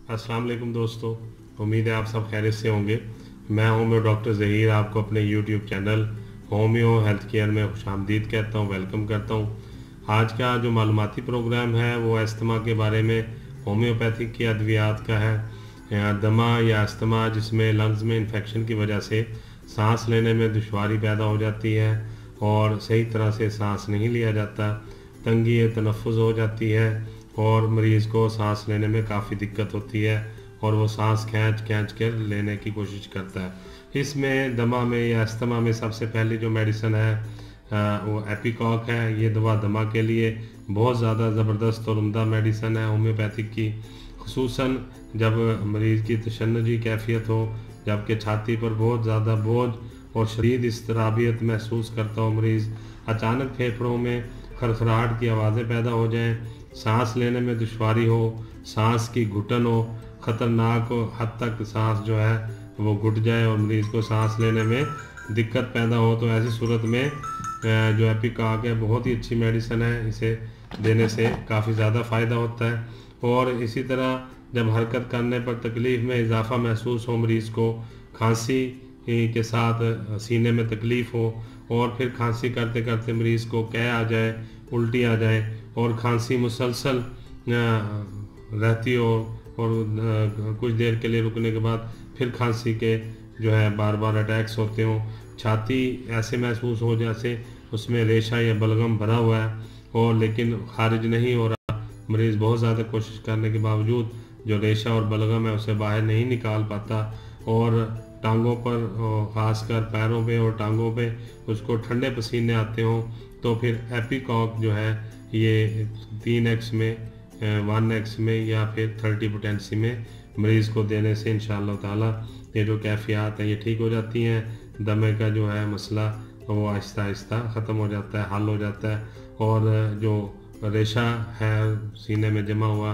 अस्सलाम वालेकुम दोस्तों, उम्मीद है आप सब खैरियत से होंगे। मैं होम्यो डॉक्टर ज़हीर आपको अपने YouTube channel homeo health care में खुशामदीद कहता हूँ, वेलकम करता हूँ। आज का जो मालूमाती प्रोग्राम है वो अस्थमा के बारे में होम्योपैथिक की अद्वियात का है। दमा या अस्थमा जिसमें लंग्स में इन्फेक्शन की वजह से सांस लेने में दुश्वारी पैदा हो जाती है और सही तरह से सांस नहीं लिया जाता, तंगी तनफ़ुज़ हो जाती है और मरीज़ को सांस लेने में काफ़ी दिक्कत होती है और वो सांस खींच खींच कर लेने की कोशिश करता है। इसमें दमा में या अस्थमा में सबसे पहली जो मेडिसिन है वो एपिकॉक है। ये दवा दमा के लिए बहुत ज़्यादा ज़बरदस्त और उम्दा मेडिसिन है होम्योपैथिक की, खुसूसन जब मरीज़ की तशन्नुजी कैफियत हो, जबकि छाती पर बहुत ज़्यादा बोझ और शदीद इज़्तिराबियत महसूस करता हो मरीज़, अचानक फेफड़ों में खरखराहट की आवाज़ें पैदा हो जाएं, सांस लेने में दुश्वारी हो, सांस की घुटन हो, ख़तरनाक हद तक सांस जो है वो घुट जाए और मरीज़ को सांस लेने में दिक्कत पैदा हो, तो ऐसी सूरत में जो एपिकॉक है बहुत ही अच्छी मेडिसिन है। इसे देने से काफ़ी ज़्यादा फ़ायदा होता है। और इसी तरह जब हरकत करने पर तकलीफ़ में इजाफ़ा महसूस हो मरीज़ को, खांसी के साथ सीने में तकलीफ़ हो और फिर खांसी करते करते मरीज़ को कै आ जाए, उल्टी आ जाए और खांसी मुसलसल रहती हो और कुछ देर के लिए रुकने के बाद फिर खांसी के जो है बार बार अटैक्स होते हों, छाती ऐसे महसूस हो जैसे उसमें रेशा या बलगम भरा हुआ है और लेकिन खारिज नहीं हो रहा, मरीज़ बहुत ज़्यादा कोशिश करने के बावजूद जो रेशा और बलगम है उसे बाहर नहीं निकाल पाता और टांगों पर, ख़ासकर पैरों पे और टांगों पे उसको ठंडे पसीने आते हों, तो फिर एपिकॉक जो है ये 3x में, 1x में या फिर 30 पोटेंसी में मरीज़ को देने से इंशाअल्लाह ताला ये जो कैफियत हैं ये ठीक हो जाती हैं। दमे का जो है मसला वो आहिस्ता आहिस्ता ख़त्म हो जाता है, हल हो जाता है और जो रेशा है सीने में जमा हुआ,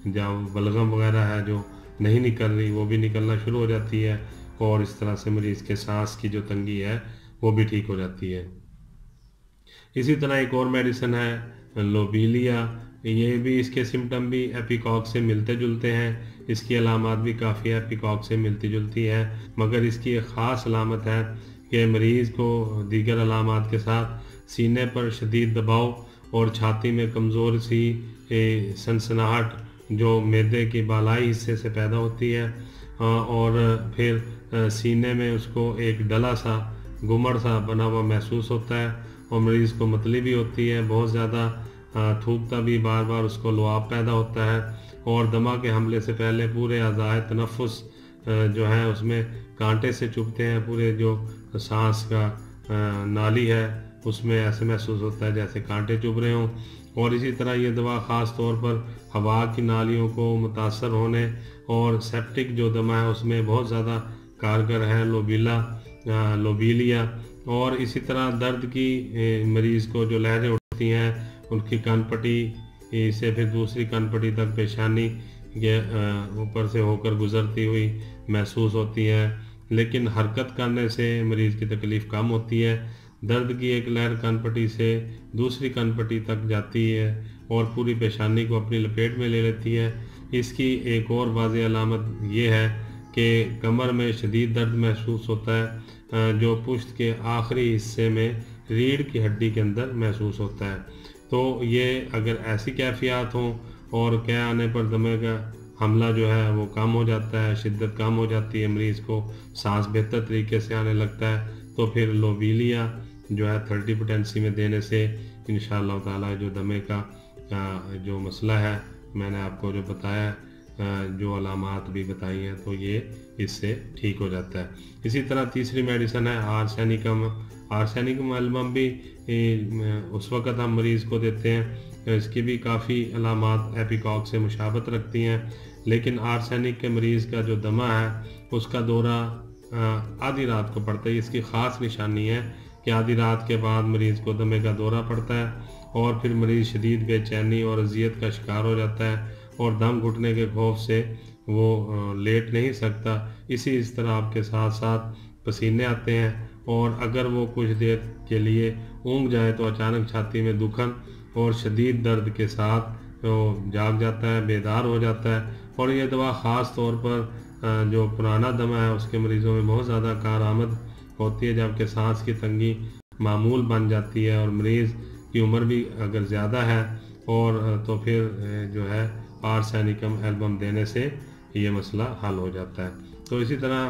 जहाँ बलगम वगैरह है जो नहीं निकल रही वो भी निकलना शुरू हो जाती है और इस तरह से मरीज़ के सांस की जो तंगी है वो भी ठीक हो जाती है। इसी तरह एक और मेडिसिन है लोबीलिया, ये भी इसके सिम्टम भी एपिकॉक से मिलते जुलते हैं, इसकी अलामत भी काफ़ी एपिकॉक से मिलती जुलती है, मगर इसकी एक ख़ास अलामत है कि मरीज़ को दीगर अलामत के साथ सीने पर शदीद दबाव और छाती में कमज़ोर सी सनसनाहट जो मैदे के बालाई हिस्से से पैदा होती है और फिर सीने में उसको एक डला सा, गुमड़ सा बना हुआ महसूस होता है और मरीज़ को मतली भी होती है, बहुत ज़्यादा थूकता भी, बार बार उसको लुआब पैदा होता है और दमा के हमले से पहले पूरे अज़ाए तनफ़ुस जो है उसमें कांटे से चुभते हैं, पूरे जो सांस का नाली है उसमें ऐसे महसूस होता है जैसे कांटे चुभ रहे हों। और इसी तरह ये दवा ख़ास तौर पर हवा की नालियों को मुतासर होने और सेप्टिक जो दमा है उसमें बहुत ज़्यादा कारगर है लोबीलिया। और इसी तरह दर्द की मरीज़ को जो लहरें उठती हैं उनकी कनपटी से फिर दूसरी कनपटी तक पेशानी के ऊपर से होकर गुज़रती हुई महसूस होती है, लेकिन हरकत करने से मरीज़ की तकलीफ़ कम होती है। दर्द की एक लहर कनपटी से दूसरी कनपटी तक जाती है और पूरी पेशानी को अपनी लपेट में ले लेती है। इसकी एक और वाज़ेह अलामत ये है कि कमर में शदीद दर्द महसूस होता है जो पुश्त के आखिरी हिस्से में रीढ़ की हड्डी के अंदर महसूस होता है। तो ये अगर ऐसी कैफियत हों और कै आने पर दमे का हमला जो है वो कम हो जाता है, शिद्दत कम हो जाती है, मरीज़ को सांस बेहतर तरीके से आने लगता है, तो फिर लोबीलिया जो है 30 पोटेंसी में देने से इंशाअल्लाह ताला जो दमे का जो मसला है मैंने आपको जो बताया, जो अलामात भी बताई हैं, तो ये इससे ठीक हो जाता है। इसी तरह तीसरी मेडिसिन है आर्सेनिकम एल्बम भी उस वक़्त हम मरीज़ को देते हैं, इसकी भी काफ़ी अलामात एपिकॉक से मुशाबत रखती हैं, लेकिन आर्सेनिक के मरीज़ का जो दमा है उसका दौरा आधी रात को पड़ता है। इसकी ख़ास निशानी है कि आधी रात के बाद मरीज़ को दमे का दौरा पड़ता है और फिर मरीज़ शदीद बेचैनी और अजियत का शिकार हो जाता है और दम घुटने के खौफ से वो लेट नहीं सकता। इस तरह आपके साथ साथ पसीने आते हैं और अगर वो कुछ देर के लिए ऊँघ जाए तो अचानक छाती में दुखन और शदीद दर्द के साथ वो जाग जाता है, बेदार हो जाता है اور یہ دوا ख़ास طور پر جو پرانا دمہ ہے اس کے مریضوں میں بہت زیادہ کارآمد ہوتی ہے، جبکہ سانس کی تنگی معمول بن جاتی ہے اور مریض کی عمر بھی اگر زیادہ ہے اور تو پھر جو ہے آرسینیکم ایلبم دینے سے یہ مسئلہ حل ہو جاتا ہے۔ تو اسی طرح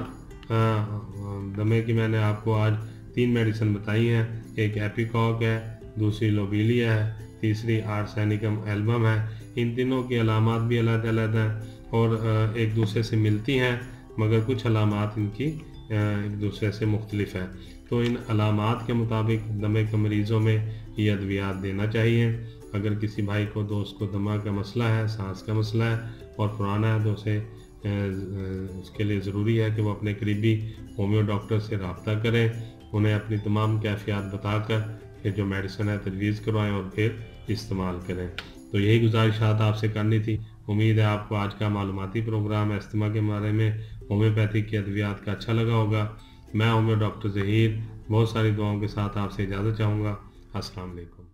دمے کی میں نے آپ کو آج 3 میڈیسن بتائی ہیں، ایک ایپیکاک ہے، دوسری لوبیلیا ہے، تیسری آرسینیکم ایلبم ہے۔ ان تینوں کی علامات بھی علیحدہ علیحدہ ہیں اور ایک دوسرے سے ملتی ہیں، مگر کچھ علامات ان کی ایک دوسرے سے مختلف ہیں۔ تو ان علامات کے مطابق دمے کے مریضوں میں یہ ادویات دینا چاہیے۔ اگر کسی بھائی کو دوست کو دمہ کا مسئلہ ہے، سانس کا مسئلہ ہے اور پرانا ہے، تو اس کے لیے ضروری ہے کہ وہ اپنے قریبی ہومیو ڈاکٹر سے رابطہ کریں، انہیں اپنی تمام کیفیات بتا کر پھر جو میڈیسن ہے تجویز کروائیں اور پھر استعمال کریں۔ تو یہی گزارشات آپ سے کرنی تھی۔ امید ہے آپ کو آج کا معلوماتی پروگرام استما کے بارے میں ہومیوپیتھک کے ادویات کا اچھا لگا ہوگا۔ میں ہومیو ڈاکٹر ظہیر بہت ساری دعاؤں کے ساتھ آپ سے اجازت چاہوں گا۔ السلام علیکم۔